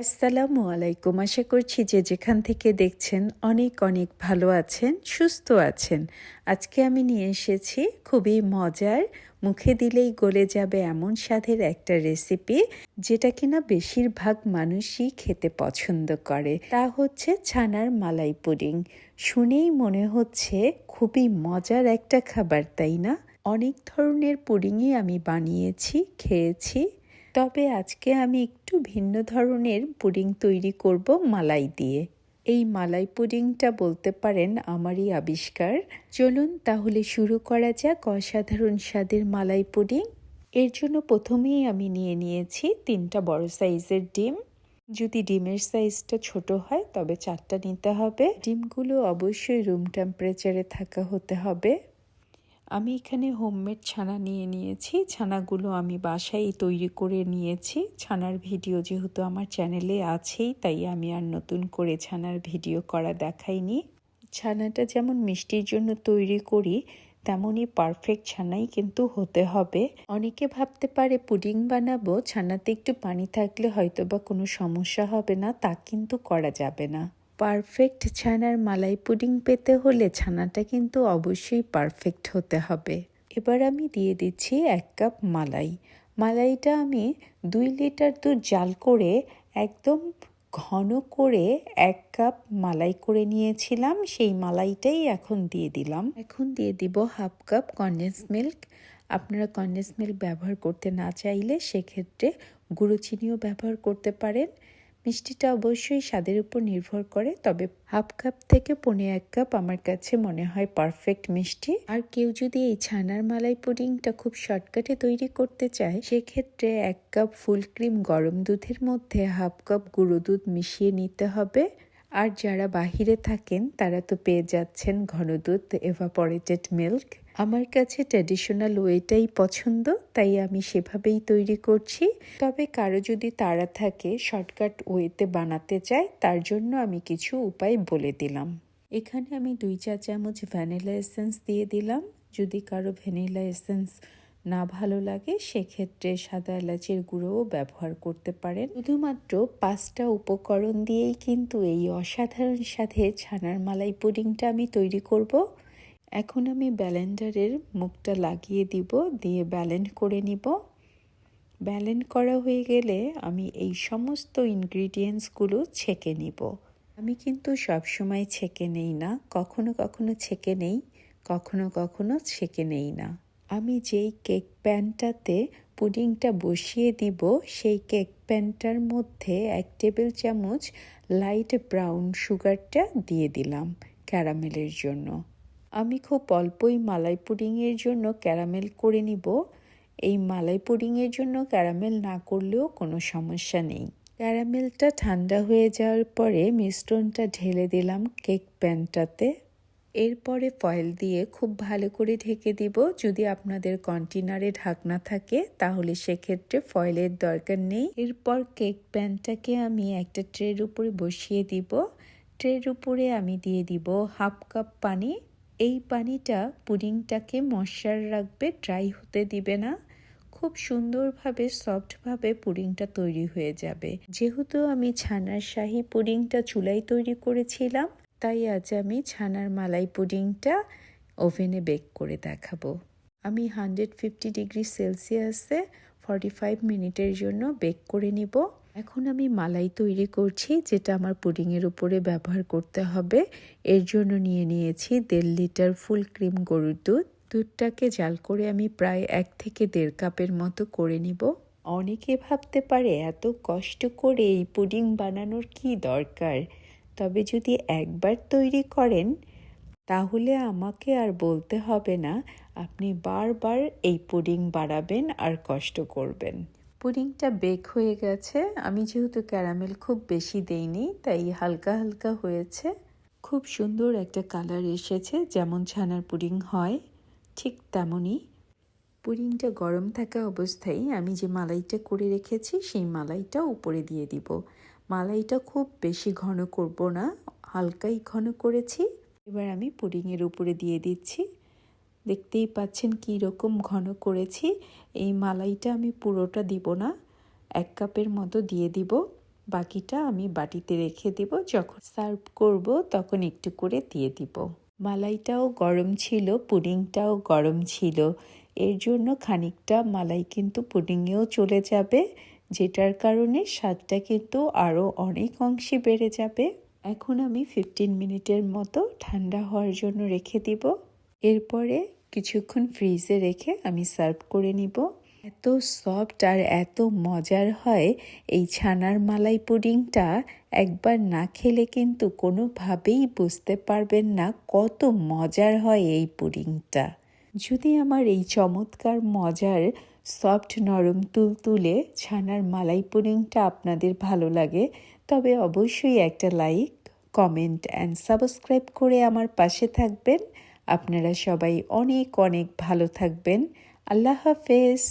আসসালামু আলাইকুম। আশা করছি যে যেখান থেকে দেখছেন অনেক অনেক ভালো আছেন, সুস্থ আছেন। আজকে আমি নিয়ে এসেছি খুবই মজার, মুখে দিলেই গলে যাবে এমন স্বাদের একটা রেসিপি, যেটা কিনা বেশিরভাগ মানুষই খেতে পছন্দ করে। তা হচ্ছে ছানার মালাই পুডিং। শুনেই মনে হচ্ছে খুবই মজার একটা খাবার, তাই না? অনেক ধরনের পুডিংই আমি বানিয়েছি, খেয়েছি। তবে আজকে আমি একটু ভিন্ন ধরনের পুডিং তৈরি করব মালাই দিয়ে। এই মালাই পুডিংটা বলতে পারেন আমারই আবিষ্কার। চলুন তাহলে শুরু করা যাক অসাধারণ স্বাদের মালাই পুডিং। এর জন্য প্রথমেই আমি নিয়ে নিয়েছি 3টা বড় সাইজের ডিম। যদি ডিমের সাইজটা ছোট হয় তবে 4টা নিতে হবে। ডিমগুলো অবশ্যই রুম টেম্পারেচারে থাকা হতে হবে। আমি এখানে হোমমেড ছানা নিয়ে নিয়েছি। ছানাগুলো আমি বাসায় তৈরি করে নিয়েছি। ছানার ভিডিও যেহেতু আমার চ্যানেলে আছেই, তাই আমি আর নতুন করে ছানার ভিডিও করা দেখাইনি। ছানাটা যেমন মিষ্টির জন্য তৈরি করি, তেমনই পারফেক্ট ছানাই কিন্তু হতে হবে। অনেকে ভাবতে পারে পুডিং বানাবো, ছানাতে একটু পানি থাকলে হয়তো বা কোনো সমস্যা হবে না, তা কিন্তু করা যাবে না। পারফেক্ট ছানার মালাই পুডিং পেতে হলে ছানাটা কিন্তু অবশ্যই পারফেক্ট হতে হবে। এবার আমি দিয়ে দিচ্ছি 1 কাপ মালাই। মালাইটা আমি 2 লিটার দুধ জাল করে একদম ঘন করে 1 কাপ মালাই করে নিয়েছিলাম। সেই মালাইটাই এখন দিয়ে দিলাম। এখন দিয়ে দিব 1/2 কাপ কনডেন্স মিল্ক। আপনারা কনডেন্স মিল্ক ব্যবহার করতে না চাইলে সেক্ষেত্রে গুঁড়ো চিনিও ব্যবহার করতে পারেন। মিষ্টিটা অবশ্যই স্বাদের উপর নির্ভর করে, তবে 1/2 কাপ থেকে 1.5 কাপ আমার কাছে মনে হয় পারফেক্ট মিষ্টি। আর কেউ যদি এই ছানার মালাই পুডিংটা খুব শর্টকাটে তৈরি করতে চায়, সেক্ষেত্রে 1 কাপ ফুল ক্রিম গরম দুধের মধ্যে 1/2 কাপ গুঁড়ো দুধ মিশিয়ে নিতে হবে। আর যারা বাহিরে থাকেন তারা তো পেয়ে যাচ্ছেন ঘন দুধ, এভাপোরেটেড মিল্ক। আমার কাছে ট্র্যাডিশনাল ওয়েটাই পছন্দ, তাই আমি সেভাবেই তৈরি করছি। তবে কারো যদি তাড়া থাকে, শর্টকাট ওয়েতে বানাতে চায়, তার জন্য আমি কিছু উপায় বলে দিলাম। এখানে আমি 2 চা চামচ ভ্যানিলা এসেন্স দিয়ে দিলাম। যদি কারো ভ্যানিলা এসেন্স না ভালো লাগে, সেক্ষেত্রে সাদা এলাচের গুঁড়োও ব্যবহার করতে পারেন। শুধুমাত্র 5টা উপকরণ দিয়েই কিন্তু এই অসাধারণ স্বাদের ছানার মালাই পুডিংটা আমি তৈরি করব। এখন আমি ব্লেন্ডারের মুখটা লাগিয়ে দিব, দিয়ে ব্লেন্ড করে নিব। ব্লেন্ড করা হয়ে গেলে আমি এই সমস্ত ইনগ্রিডিয়েন্টসগুলো ছেঁকে নিব। আমি কিন্তু সবসময় ছেঁকে নেই না, কখনো কখনো ছেঁকে নেই, কখনো কখনো ছেঁকে নেই না। আমি যেই কেক প্যানটাতে পুডিংটা বসিয়ে দিব, সেই কেক প্যানটার মধ্যে 1 টেবিল চামচ লাইট ব্রাউন সুগারটা দিয়ে দিলাম ক্যারামেলের জন্য। আমি খুব অল্পই মালাই পুডিংয়ের জন্য ক্যারামেল করে নিব। এই মালাই পুডিংয়ের জন্য ক্যারামেল না করলেও কোনো সমস্যা নেই। ক্যারামেলটা ঠান্ডা হয়ে যাওয়ার পরে মিশ্রণটা ঢেলে দিলাম কেক প্যানটাতে। এরপরে ফয়েল দিয়ে খুব ভালো করে ঢেকে দিব। যদি আপনাদের কন্টেনারে ঢাকনা থাকে তাহলে সেক্ষেত্রে ফয়েলের দরকার নেই। এরপর কেক প্যানটাকে আমি একটা ট্রের উপরে বসিয়ে দিব। ট্রের উপরে আমি দিয়ে দিব 1/2 কাপ পানি। এই পানিটা পুডিংটাকে ময়েশ্চার রাখবে, ড্রাই হতে দিবে না। খুব সুন্দরভাবে সফটভাবে পুডিংটা তৈরি হয়ে যাবে। যেহেতু আমি ছানার শাহী পুডিংটা চুলায় তৈরি করেছিলাম, তাই আজ আমি ছানার মালাই পুডিংটা ওভেনে বেক করে দেখাবো। আমি 150 ডিগ্রি সেলসিয়াসে 45 মিনিটের জন্য বেক করে নিব। এখন আমি মালাই তৈরি করছি, যেটা আমার পুডিংয়ের উপরে ব্যবহার করতে হবে। এর জন্য নিয়ে নিয়েছি 1.5 লিটার ফুল ক্রিম গরুর দুধ। দুধটাকে জাল করে আমি প্রায় 1 থেকে 1.5 কাপের মতো করে নিব। অনেকে ভাবতে পারে এত কষ্ট করে এই পুডিং বানানোর কি দরকার, তবে যদি একবার তৈরি করেন তাহলে আমাকে আর বলতে হবে না, আপনি বারবার এই পুডিং বানাবেন আর কষ্ট করবেন। পুডিংটা বেক হয়ে গেছে। আমি যেহেতু ক্যারামেল খুব বেশি দেইনি, তাই হালকা হালকা হয়েছে। খুব সুন্দর একটা কালার এসেছে, যেমন ছানার পুডিং হয় ঠিক তেমনই। পুডিংটা গরম থাকা অবস্থায় আমি যে মালাইটা করে রেখেছি, সেই মালাইটা উপরে দিয়ে দিব। মালাইটা খুব বেশি ঘন করব না, হালকাই ঘন করেছি। এবার আমি পুডিংয়ের উপরে দিয়ে দিচ্ছি। দেখতেই পাচ্ছেন কী রকম ঘন করেছি। এই মালাইটা আমি পুরোটা দিব না, 1 কাপের মতো দিয়ে দিব। বাকিটা আমি বাটিতে রেখে দিব, যখন সার্ভ করব তখন একটু করে দিয়ে দিব। মালাইটাও গরম ছিল, পুডিংটাও গরম ছিল, এর জন্য খানিকটা মালাই কিন্তু পুডিংয়েও চলে যাবে, যেটার কারণে স্বাদটা কিন্তু আরও অনেক অংশে বেড়ে যাবে। এখন আমি 15 মিনিটের মতো ঠান্ডা হওয়ার জন্য রেখে দিব। এরপরে কিছুক্ষণ ফ্রিজে রেখে আমি সার্ভ করে নিব। এত সফট আর এত মজার হয় এই ছানার মালাই পুডিংটা, একবার না খেলে কিন্তু কোনোভাবেই বুঝতে পারবেন না কত মজার হয় এই পুডিংটা। যদি আমার এই চমৎকার মজার সফট নরম তুলতুলে ছানার মালাই পুডিংটা আপনাদের ভালো লাগে, তবে অবশ্যই একটা লাইক, কমেন্ট অ্যান্ড সাবস্ক্রাইব করে আমার পাশে থাকবেন। আপনারা সবাই অনেক অনেক ভালো থাকবেন। আল্লাহ হাফেজ।